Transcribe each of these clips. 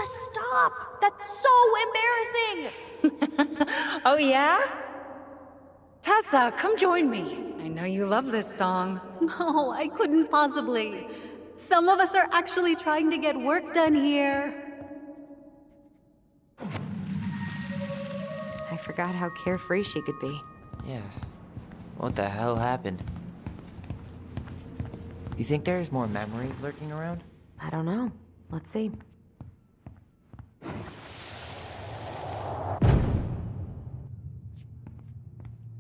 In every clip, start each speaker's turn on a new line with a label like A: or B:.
A: Tessa, stop! That's so embarrassing!
B: Oh yeah? Tessa, come join me. I know you love this song.
A: No, I couldn't possibly. Some of us are actually trying to get work done here.
C: I forgot how carefree she could be.
D: Yeah. What the hell happened? You think there's more memory lurking around?
C: I don't know. Let's see.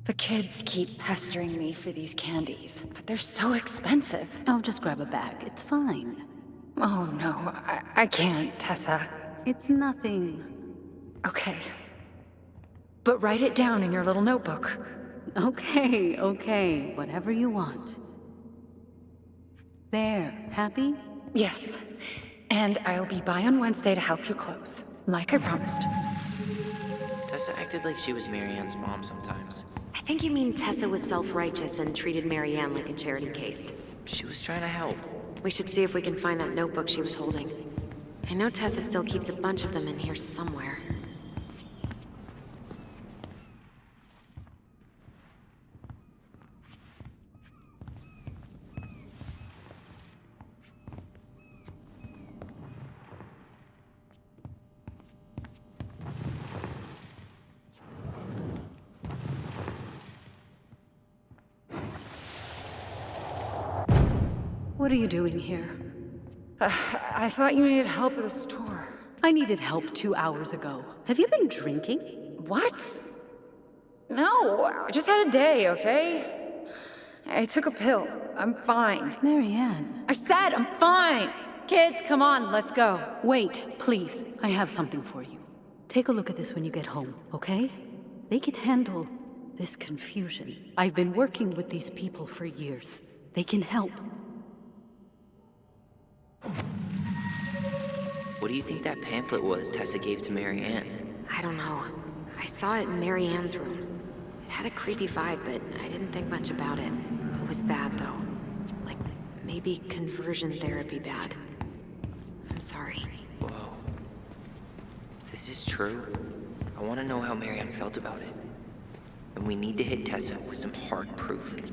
B: The kids keep pestering me for these candies, but they're so expensive.
A: Oh, just grab a bag. It's fine.
B: Oh no, I can't, Tessa.
A: It's nothing.
B: Okay. But write it down in your little notebook.
A: Okay, okay. Whatever you want. There. Happy?
B: Yes. And I'll be by on Wednesday to help you close, like I promised.
D: Tessa acted like she was Marianne's mom sometimes.
C: I think you mean Tessa was self-righteous and treated Marianne like a charity case.
D: She was trying to help.
C: We should see if we can find that notebook she was holding. I know Tessa still keeps a bunch of them in here somewhere.
A: What are you doing here?
B: I thought you needed help at the store.
A: I needed help 2 hours ago. Have you been drinking?
B: What? No, I just had a day, okay? I took a pill. I'm fine.
A: Marianne.
B: I said I'm fine! Kids, come on, let's go.
A: Wait, please. I have something for you. Take a look at this when you get home, okay? They can handle this confusion. I've been working with these people for years. They can help.
D: What do you think that pamphlet was Tessa gave to Marianne?
C: I don't know. I saw it in Marianne's room. It had a creepy vibe, but I didn't think much about it. It was bad, though. Like, maybe conversion therapy bad. I'm sorry.
D: Whoa. If this is true, I want to know how Marianne felt about it. And we need to hit Tessa with some hard proof.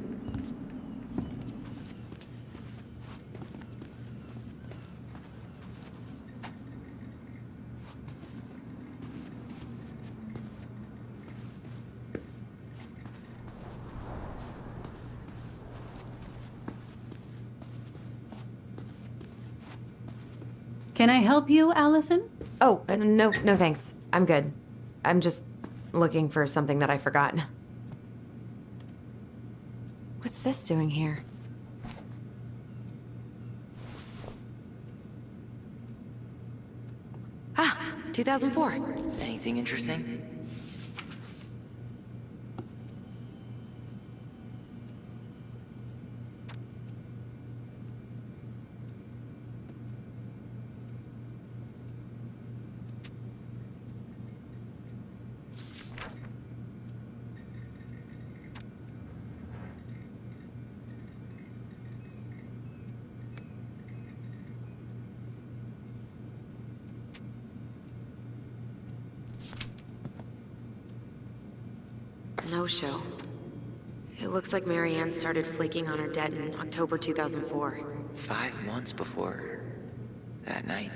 A: Can I help you, Allison?
C: Oh, no thanks. I'm good. I'm just looking for something that I forgot. What's this doing here? Ah, 2004.
D: Anything interesting?
C: No show. It looks like Marianne started flaking on her debt in October 2004.
D: 5 months before that night.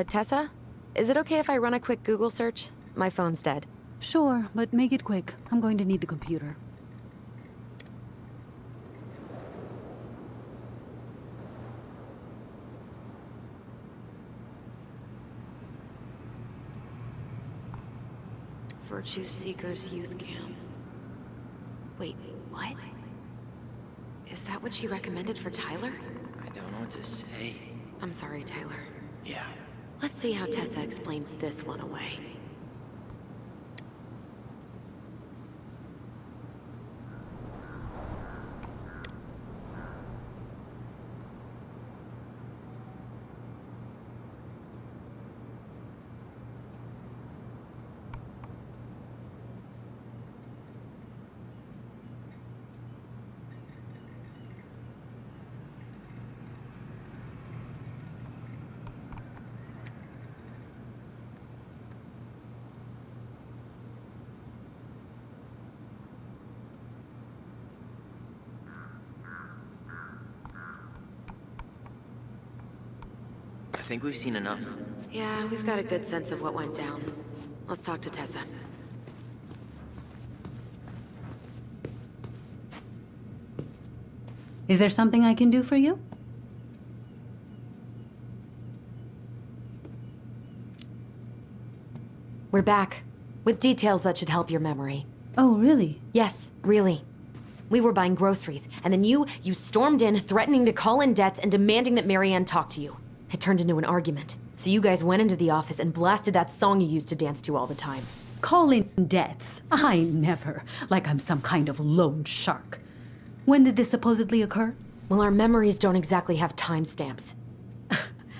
C: Tessa? Is it okay if I run a quick Google search? My phone's dead.
A: Sure, but make it quick. I'm going to need the computer.
C: Virtue Seekers Youth Camp. Wait, what? Is that what she recommended for Tyler?
D: I don't know what to say.
C: I'm sorry, Tyler.
D: Yeah,
C: Let's see how Tessa explains this one away.
D: I think we've seen enough.
C: Yeah, we've got a good sense of what went down. Let's talk to Tessa.
A: Is there something I can do for you?
E: We're back, with details that should help your memory.
A: Oh, really?
E: Yes, really. We were buying groceries, and then you stormed in, threatening to call in debts and demanding that Marianne talk to you. It turned into an argument. So you guys went into the office and blasted that song you used to dance to all the time.
A: Call in debts? I never. Like I'm some kind of loan shark. When did this supposedly occur?
E: Well, our memories don't exactly have timestamps.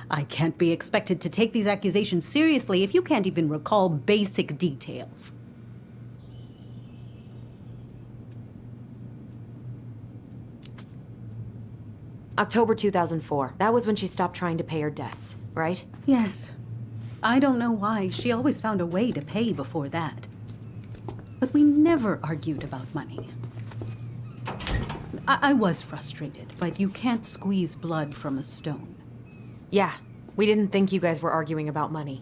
A: I can't be expected to take these accusations seriously if you can't even recall basic details.
E: October 2004. That was when she stopped trying to pay her debts, right?
A: Yes. I don't know why. She always found a way to pay before that. But we never argued about money. I was frustrated, but you can't squeeze blood from a stone.
E: Yeah, we didn't think you guys were arguing about money.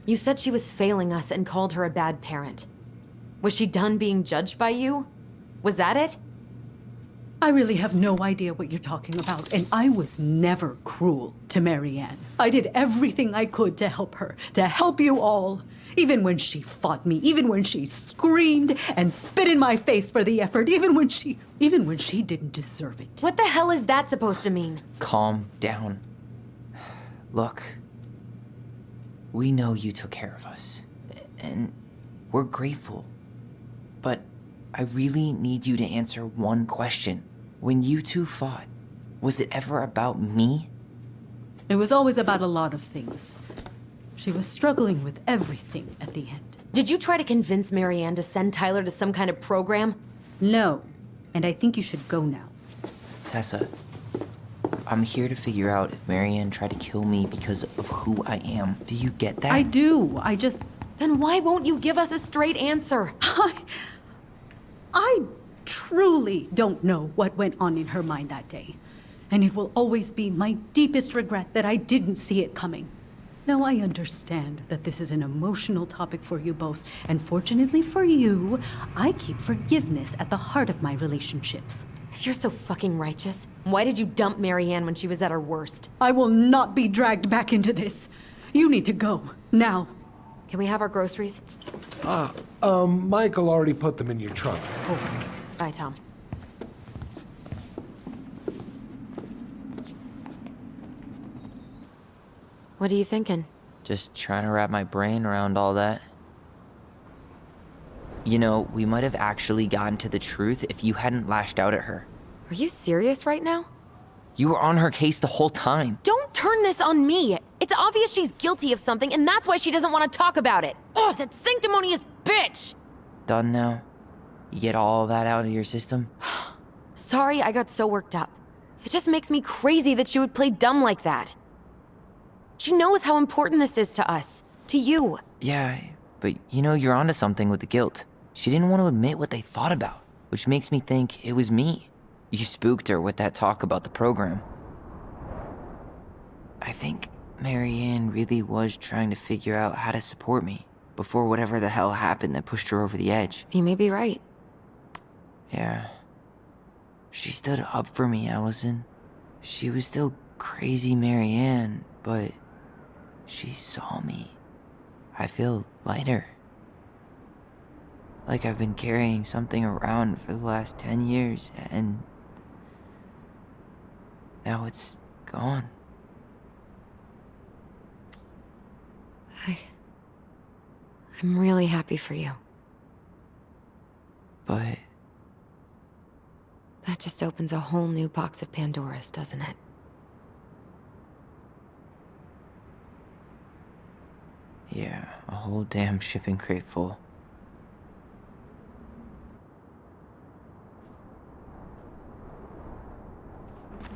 E: You said she was failing us and called her a bad parent. Was she done being judged by you? Was that it?
A: I really have no idea what you're talking about, and I was never cruel to Marianne. I did everything I could to help her, to help you all. Even when she fought me, even when she screamed and spit in my face for the effort, even when she didn't deserve it.
E: What the hell is that supposed to mean?
D: Calm down. Look, we know you took care of us, and we're grateful. But I really need you to answer one question. When you two fought, was it ever about me?
A: It was always about a lot of things. She was struggling with everything at the end.
E: Did you try to convince Marianne to send Tyler to some kind of program?
A: No, and I think you should go now.
D: Tessa, I'm here to figure out if Marianne tried to kill me because of who I am. Do you get that?
A: I do. I just...
E: Then why won't you give us a straight answer?
A: I truly don't know what went on in her mind that day. And it will always be my deepest regret that I didn't see it coming. Now, I understand that this is an emotional topic for you both, and fortunately for you, I keep forgiveness at the heart of my relationships.
E: If you're so fucking righteous, why did you dump Marianne when she was at her worst?
A: I will not be dragged back into this. You need to go, now.
E: Can we have our groceries?
F: Michael already put them in your trunk.
E: Bye, Tom. What are you thinking?
D: Just trying to wrap my brain around all that. You know, we might have actually gotten to the truth if you hadn't lashed out at her.
E: Are you serious right now?
D: You were on her case the whole time.
E: Don't turn this on me! It's obvious she's guilty of something, and that's why she doesn't want to talk about it! Oh, that sanctimonious bitch!
D: Done now? You get all that out of your system?
E: Sorry I got so worked up. It just makes me crazy that she would play dumb like that. She knows how important this is to us. To you.
D: Yeah, but you know, you're onto something with the guilt. She didn't want to admit what they thought about, which makes me think it was me. You spooked her with that talk about the program. I think Marianne really was trying to figure out how to support me before whatever the hell happened that pushed her over the edge.
E: You may be right.
D: Yeah. She stood up for me, Allison. She was still crazy Marianne, but She saw me. I feel lighter. Like I've been carrying something around for the last 10 years, and now it's gone.
E: I'm really happy for you.
D: But
E: That just opens a whole new box of Pandora's, doesn't it?
D: yeah, a whole damn shipping crate full.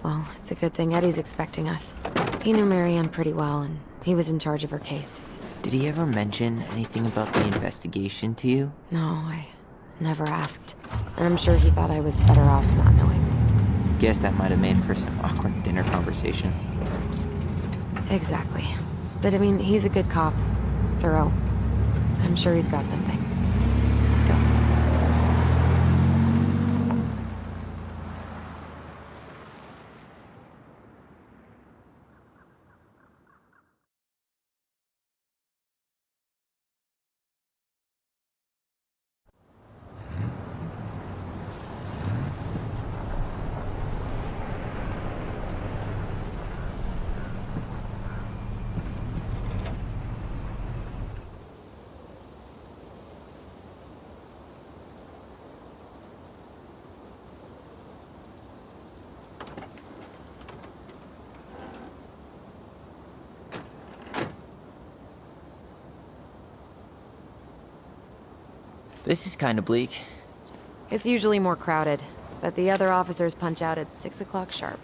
E: Well, it's a good thing Eddie's expecting us. He knew Marianne pretty well, and he was in charge of her case.
D: Did he ever mention anything about the investigation to you?
E: No, I never asked. And I'm sure he thought I was better off not knowing.
D: Guess that might have made for some awkward dinner conversation.
E: Exactly. But I mean, he's a good cop. Thorough. I'm sure he's got something. Let's go.
D: This is kind of bleak.
E: It's usually more crowded, but the other officers punch out at 6 o'clock sharp.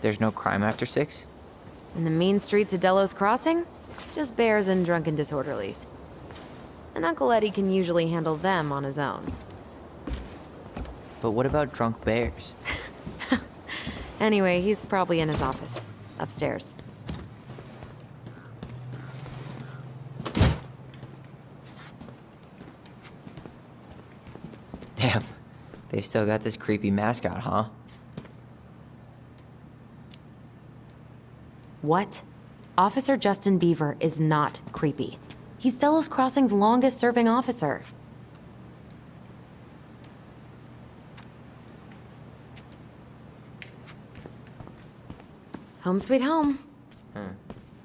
D: There's no crime after 6?
E: In the mean streets of Delos Crossing, just bears and drunken disorderlies. And Uncle Eddie can usually handle them on his own.
D: But what about drunk bears?
E: Anyway, he's probably in his office, upstairs.
D: Damn, they still got this creepy mascot, huh?
E: What? Officer Justin Beaver is not creepy. He's Delos Crossing's longest-serving officer. Home sweet home.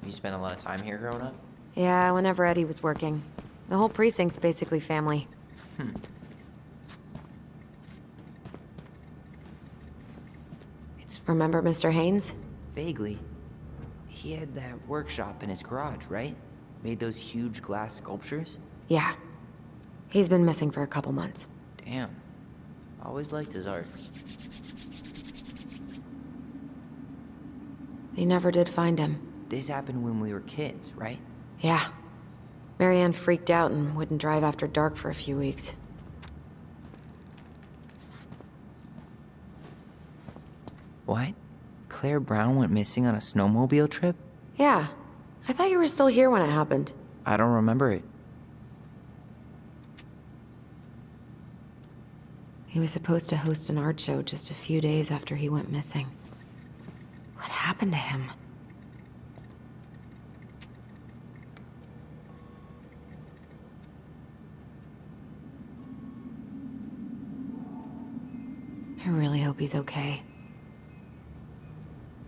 D: You spent a lot of time here growing up?
E: Yeah, whenever Eddie was working. The whole precinct's basically family. Remember Mr. Haynes?
D: Vaguely. He had that workshop in his garage, right? Made those huge glass sculptures?
E: Yeah. He's been missing for a couple months.
D: Damn. Always liked his art.
E: They never did find him.
D: This happened when we were kids, right?
E: Yeah. Marianne freaked out and wouldn't drive after dark for a few weeks.
D: What? Claire Brown went missing on a snowmobile trip?
E: Yeah. I thought you were still here when it happened.
D: I don't remember it.
E: He was supposed to host an art show just a few days after he went missing. What happened to him? I really hope he's okay.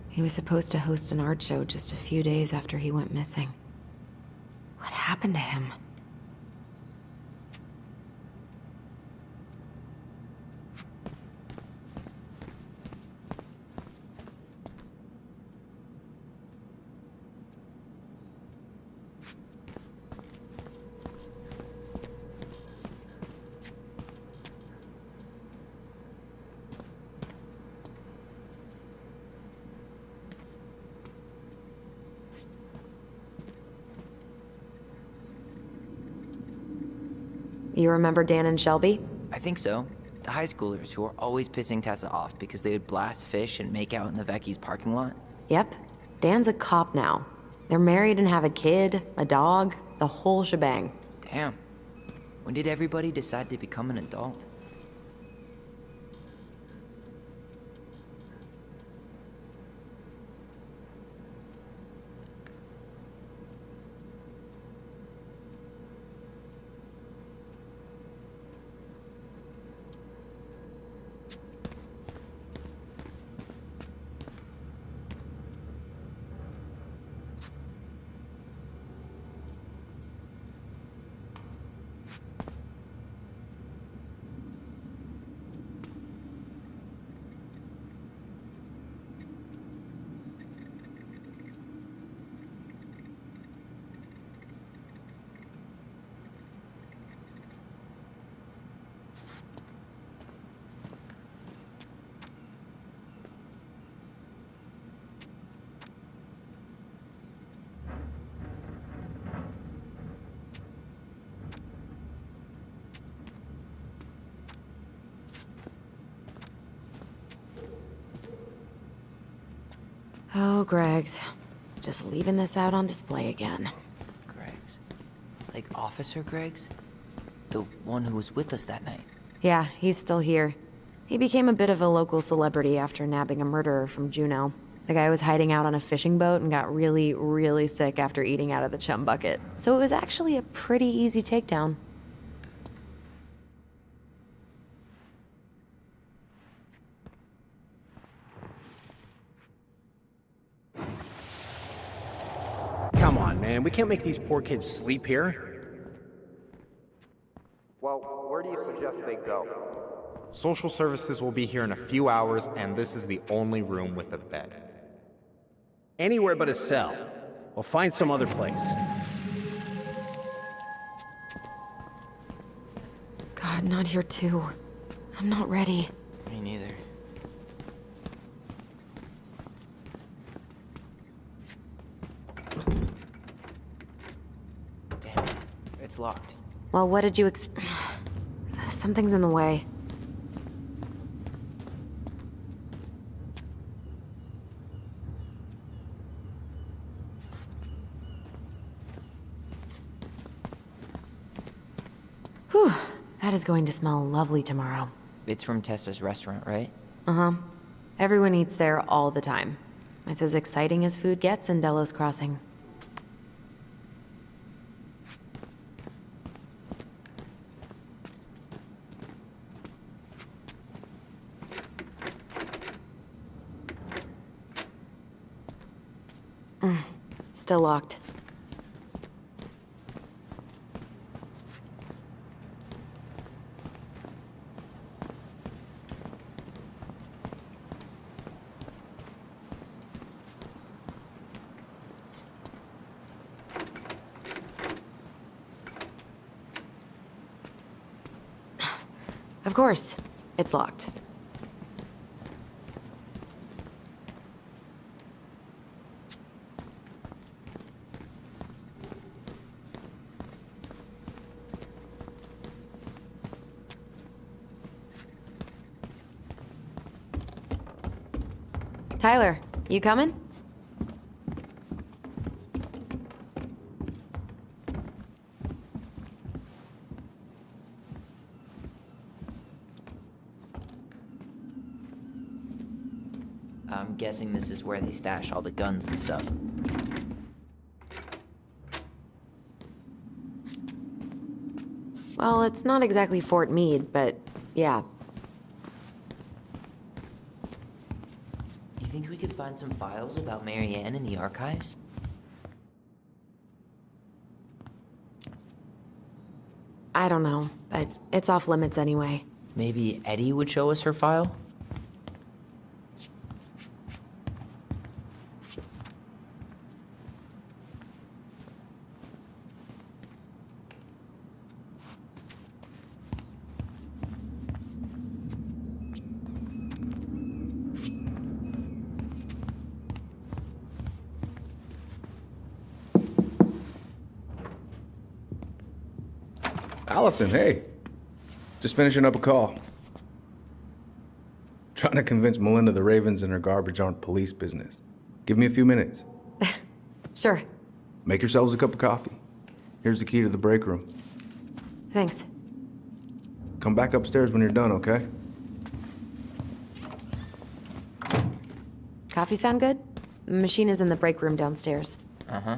E: He was supposed to host an art show just a few days after he went missing. What happened to him? You remember Dan and Shelby?
D: I think so. The high schoolers who were always pissing Tessa off because they would blast fish and make out in the Vecchi's parking lot.
E: Yep. Dan's a cop now. They're married and have a kid, a dog, the whole shebang.
D: Damn. When did everybody decide to become an adult?
E: Oh, Greg's. Just leaving this out on display again.
D: Greg's? Like Officer Greg's? The one who was with us that night?
E: Yeah, he's still here. He became a bit of a local celebrity after nabbing a murderer from Juneau. The guy was hiding out on a fishing boat and got really, really sick after eating out of the chum bucket. So it was actually a pretty easy takedown.
F: Come on, man. We can't make these poor kids sleep here.
G: Well, where do you suggest they go? Social services will be here in a few hours, and this is the only room with a bed.
F: Anywhere but a cell. We'll find some other place.
E: God, not here too. I'm not ready.
D: Me neither. Damn it. It's locked.
E: Well, what did you Something's in the way. Whew. That is going to smell lovely tomorrow.
D: It's from Tessa's restaurant, right?
E: Uh-huh. Everyone eats there all the time. It's as exciting as food gets in Delos Crossing. Still locked. Of course, it's locked. Tyler, you coming?
D: I'm guessing this is where they stash all the guns and stuff.
E: Well, it's not exactly Fort Meade, but yeah.
D: You think we could find some files about Marianne in the archives?
E: I don't know, but it's off limits anyway.
D: Maybe Eddie would show us her file?
H: Allison, hey. Just finishing up a call. Trying to convince Melinda the Ravens and her garbage aren't police business. Give me a few minutes.
E: Sure.
H: Make yourselves a cup of coffee. Here's the key to the break room.
E: Thanks.
H: Come back upstairs when you're done, okay?
E: Coffee sound good? The machine is in the break room downstairs.
D: Uh-huh.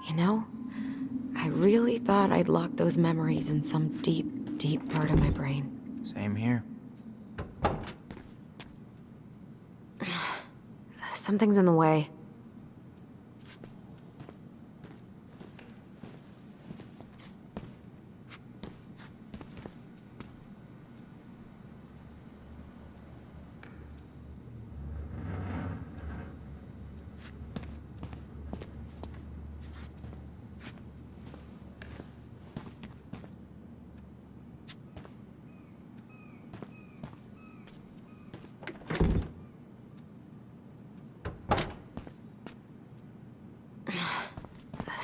E: You know, I really thought I'd locked those memories in some deep, deep part of my brain.
D: Same here.
E: Something's in the way.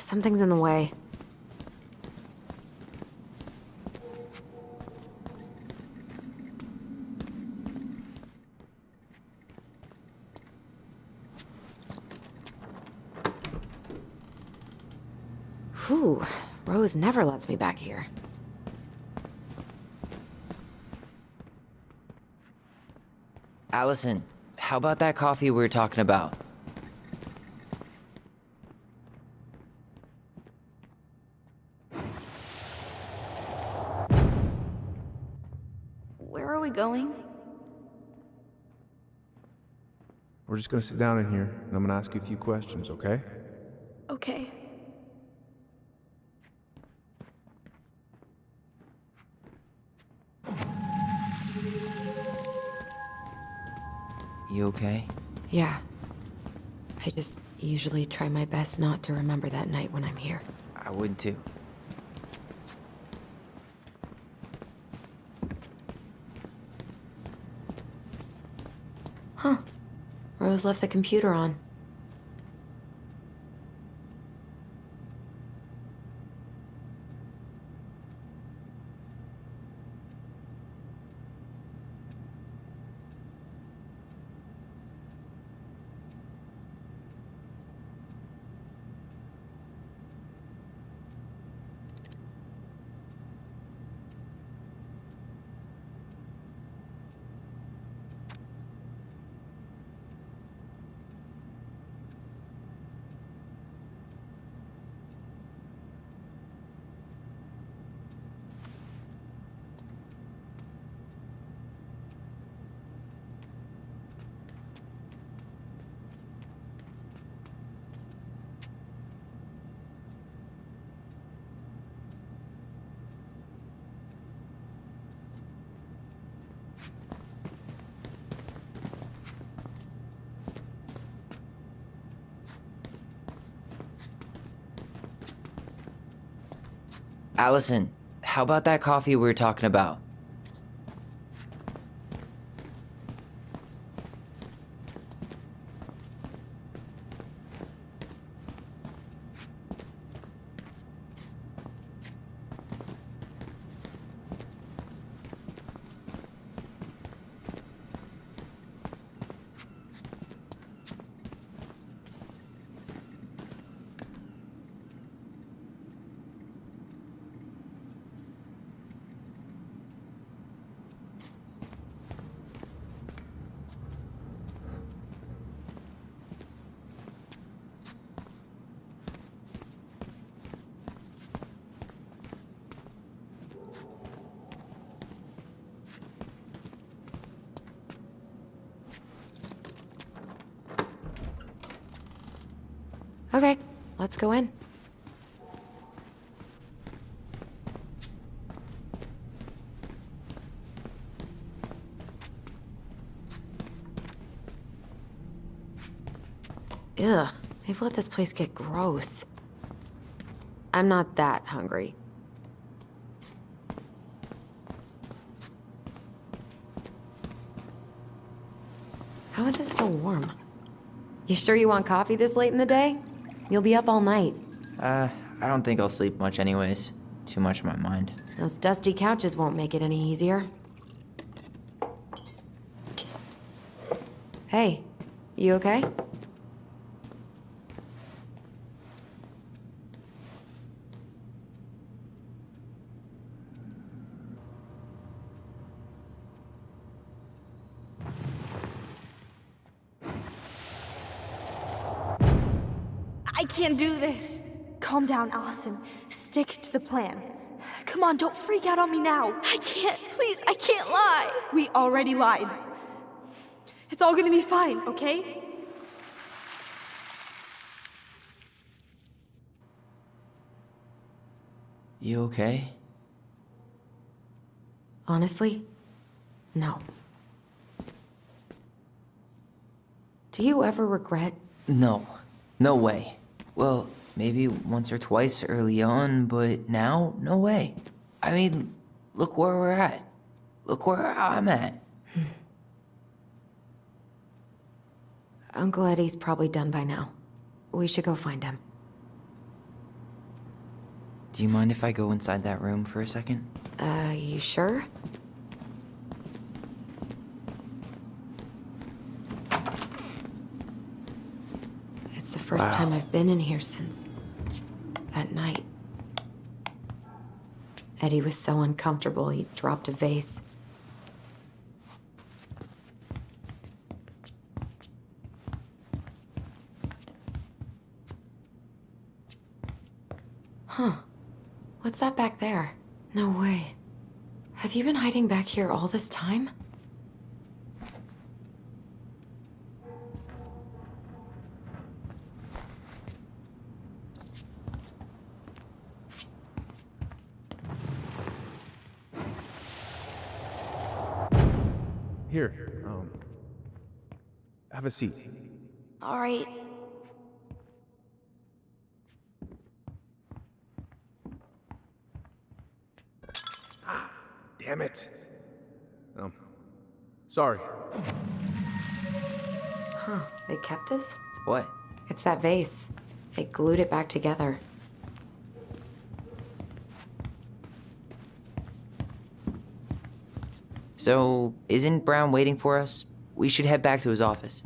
E: Something's in the way. Whew, Rose never lets me back here.
D: Allison, how about that coffee we were talking about?
B: Where are we going?
H: We're just gonna sit down in here, and I'm gonna ask you a few questions, okay?
B: Okay.
D: You okay?
E: Yeah. I just usually try my best not to remember that night when I'm here.
D: I would too.
E: Huh. Rose left the computer on.
D: Allison, how about that coffee we were talking about?
E: Okay, let's go in. Ugh, they've let this place get gross. I'm not that hungry. How is it still warm? You sure you want coffee this late in the day? You'll be up all night.
D: I don't think I'll sleep much anyways. Too much on my mind.
E: Those dusty couches won't make it any easier. Hey, you okay?
I: I can't do this. Calm down, Allison. Stick to the plan. Come on, don't freak out on me now. I can't, please, I can't lie. We already lied. It's all gonna be fine, okay?
D: You okay?
E: Honestly, no. Do you ever regret?
D: No. No way. Well, maybe once or twice early on, but now, no way. I mean, look where we're at. Look where I'm at.
E: Uncle Eddie's probably done by now. We should go find him.
D: Do you mind if I go inside that room for a second?
E: You sure? It's the first time I've been in here since that night. Eddie was so uncomfortable, he dropped a vase. Huh. What's that back there? No way. Have you been hiding back here all this time?
H: Here, have a seat.
I: All right.
H: Damn it. Sorry.
E: Huh. They kept this?
D: What?
E: It's that vase. They glued it back together.
D: So, isn't Brown waiting for us? We should head back to his office.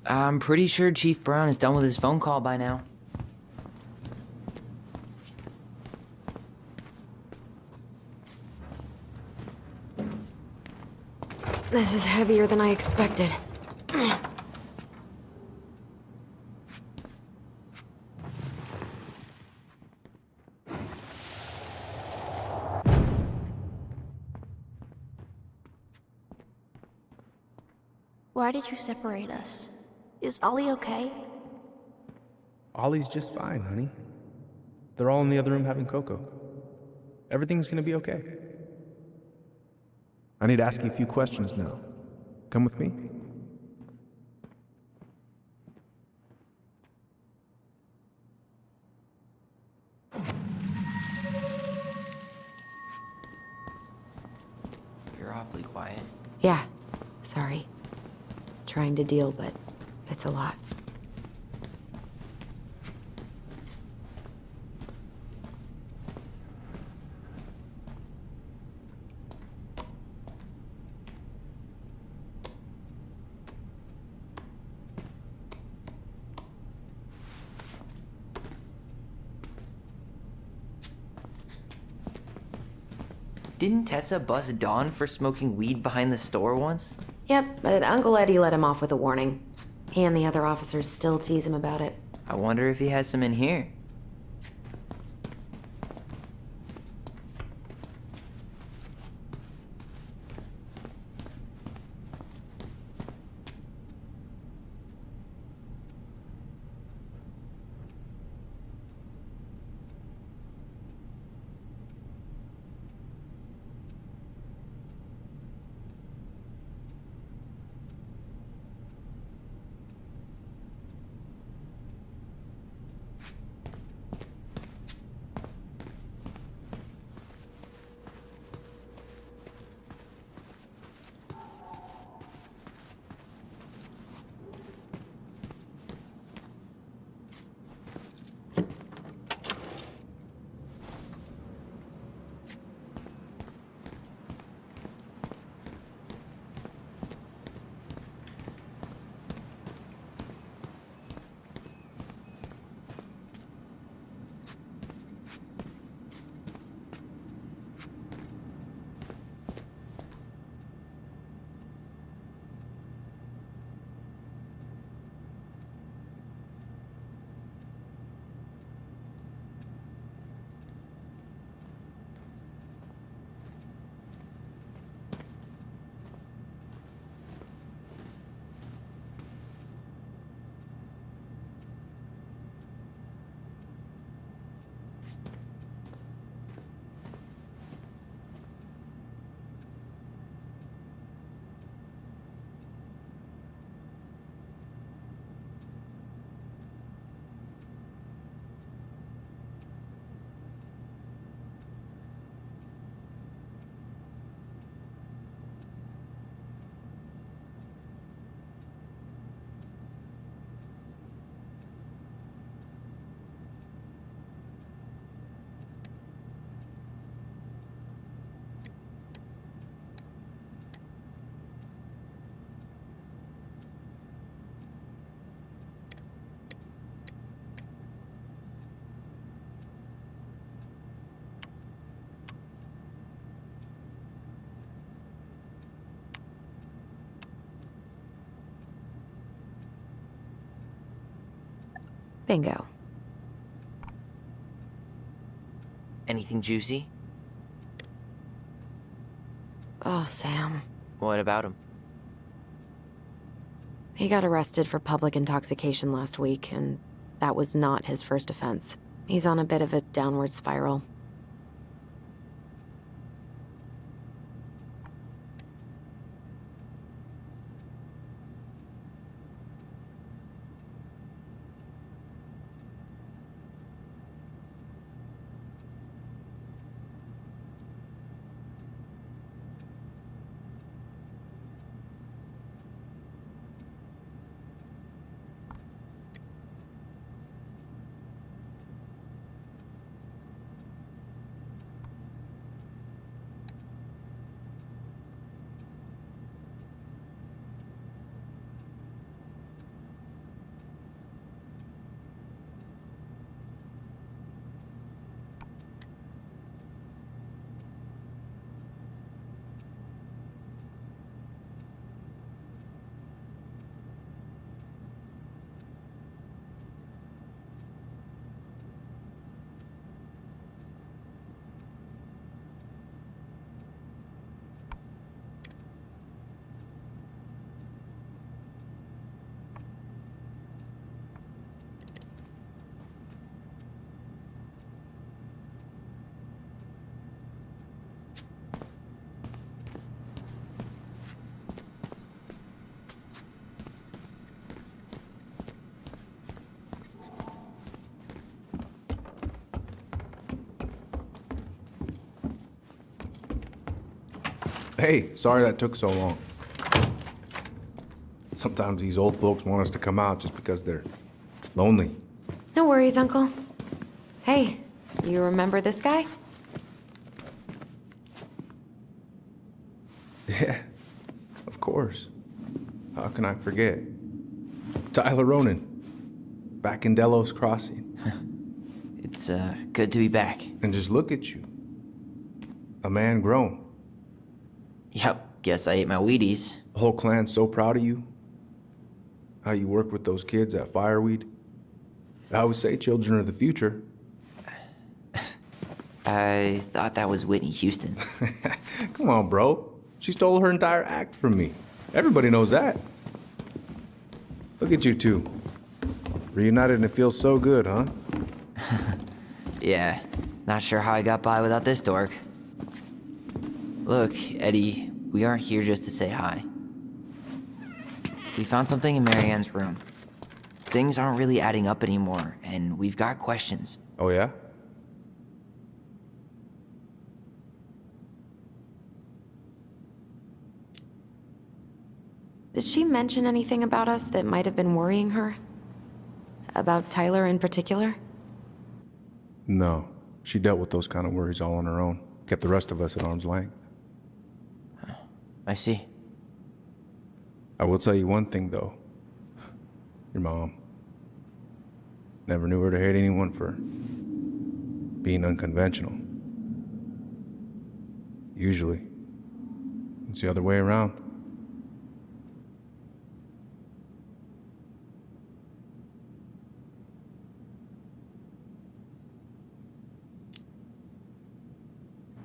D: I'm pretty sure Chief Brown is done with his phone call by now.
E: This is heavier than I expected.
I: Why did you separate us? Is Ollie okay?
H: Ollie's just fine, honey. They're all in the other room having cocoa. Everything's gonna be okay. I need to ask you a few questions now. Come with me.
D: You're awfully quiet.
E: Yeah. Sorry. Trying to deal, but it's a lot.
D: Didn't Tessa bust Dawn for smoking weed behind the store once?
E: Yep, but Uncle Eddie let him off with a warning. He and the other officers still tease him about it.
D: I wonder if he has some in here.
E: Bingo.
D: Anything juicy?
E: Oh, Sam.
D: What about him?
E: He got arrested for public intoxication last week, and that was not his first offense. He's on a bit of a downward spiral.
H: Hey, sorry that took so long. Sometimes these old folks want us to come out just because they're lonely.
E: No worries, Uncle. Hey, you remember this guy?
H: Yeah, of course. How can I forget? Tyler Ronan, back in Delos Crossing.
D: It's, good to be back.
H: And just look at you. A man grown.
D: Yep, guess I ate my Wheaties.
H: The whole clan's so proud of you. How you work with those kids at Fireweed. I would say children are the future.
D: I thought that was Whitney Houston.
H: Come on, bro. She stole her entire act from me. Everybody knows that. Look at you two. Reunited and it feels so good, huh?
D: Yeah, not sure how I got by without this dork. Look, Eddie, we aren't here just to say hi. We found something in Marianne's room. Things aren't really adding up anymore, and we've got questions.
H: Oh, yeah?
E: Did she mention anything about us that might have been worrying her? About Tyler in particular?
H: No. She dealt with those kind of worries all on her own. Kept the rest of us at arm's length.
D: I see.
H: I will tell you one thing, though. Your mom. Never knew her to hate anyone for being unconventional. Usually, it's the other way around.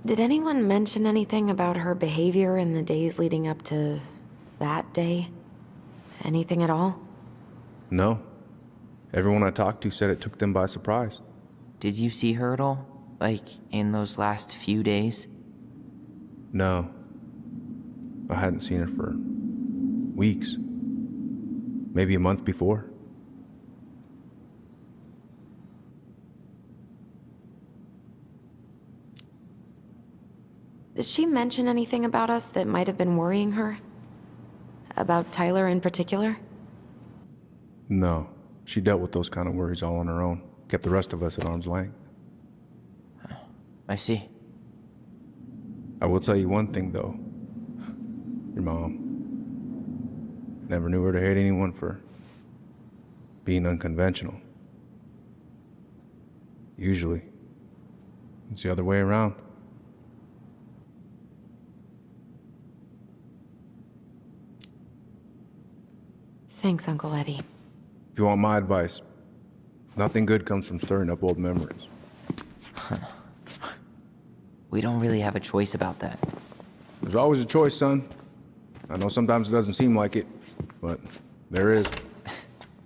E: Did anyone mention anything about her behavior in the days leading up to that day? Anything at all?
H: No. Everyone I talked to said it took them by surprise.
D: Did you see her at all? Like, in those last few days?
H: No. I hadn't seen her for weeks. Maybe a month before.
E: Did she mention anything about us that might have been worrying her? About Tyler in particular?
H: No. She dealt with those kind of worries all on her own. Kept the rest of us at arm's length.
D: I see.
H: I will tell you one thing, though. Your mom. Never knew her to hate anyone for being unconventional. Usually, it's the other way around.
E: Thanks, Uncle Eddie.
H: If you want my advice, Nothing good comes from stirring up old memories.
D: We don't really have a choice about that.
H: There's always a choice, son. I know sometimes it doesn't seem like it, but there is.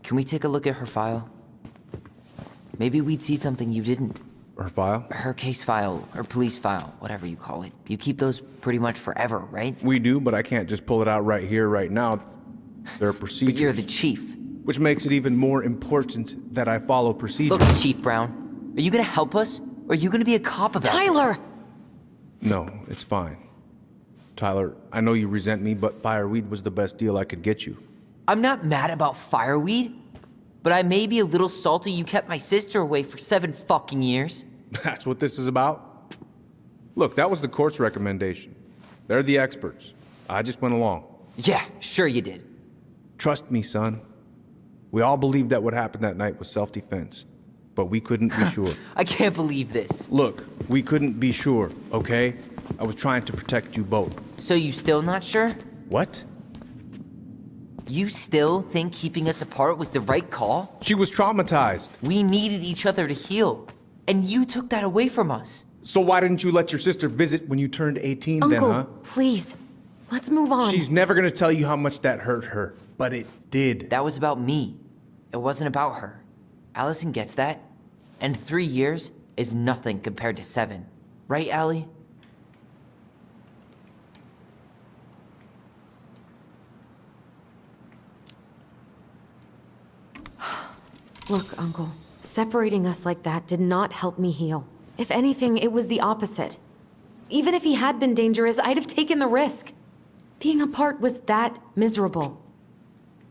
D: Can we take a look at her file? Maybe we'd see something you didn't.
H: Her file?
D: Her case file, or police file, whatever you call it. You keep those pretty much forever, right?
H: We do, but I can't just pull it out right here, right now. There are procedures.
D: But you're the chief.
H: Which makes it even more important that I follow procedures.
D: Look, Chief Brown, are you gonna help us? Or are you gonna be a cop about
E: Tyler!
D: this?
H: No, it's fine. Tyler, I know you resent me, but fireweed was the best deal I could get you.
D: I'm not mad about fireweed, but I may be a little salty you kept my sister away for 7 fucking years.
H: That's what this is about? Look, that was the court's recommendation. They're the experts. I just went along.
D: Yeah, sure you did.
H: Trust me, son. We all believed that what happened that night was self-defense, but we couldn't be sure.
D: I can't believe this.
H: Look, we couldn't be sure, okay? I was trying to protect you both.
D: So you still not sure?
H: What?
D: You still think keeping us apart was the right call?
H: She was traumatized.
D: We needed each other to heal, and you took that away from us.
H: So why didn't you let your sister visit when you turned 18
E: Uncle,
H: then, huh?
E: please. Let's move on.
H: She's never gonna tell you how much that hurt her, but it did.
D: That was about me. It wasn't about her. Allison gets that, and 3 years is nothing compared to 7. Right, Allie?
E: Look, Uncle, separating us like that did not help me heal. If anything, it was the opposite. Even if he had been dangerous, I'd have taken the risk. Being apart was that miserable.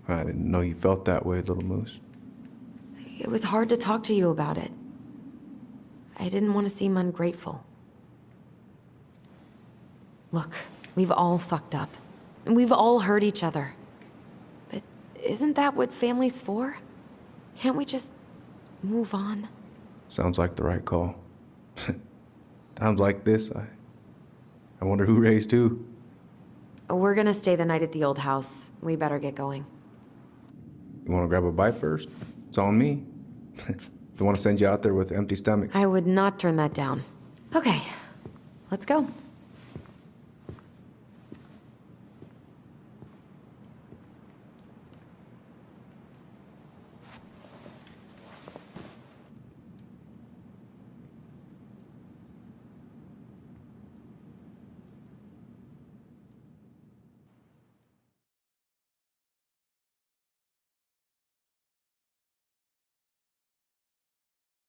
H: I didn't know you felt that way, little moose.
E: It was hard to talk to you about it. I didn't want to seem ungrateful. Look, we've all fucked up. And we've all hurt each other. But isn't that what family's for? Can't we just move on?
H: Sounds like the right call. Times like this, I wonder who raised who.
E: We're gonna stay the night at the old house. We better get going.
H: You wanna grab a bite first? It's on me. Don't wanna send you out there with empty stomachs.
E: I would not turn that down. Okay, let's go.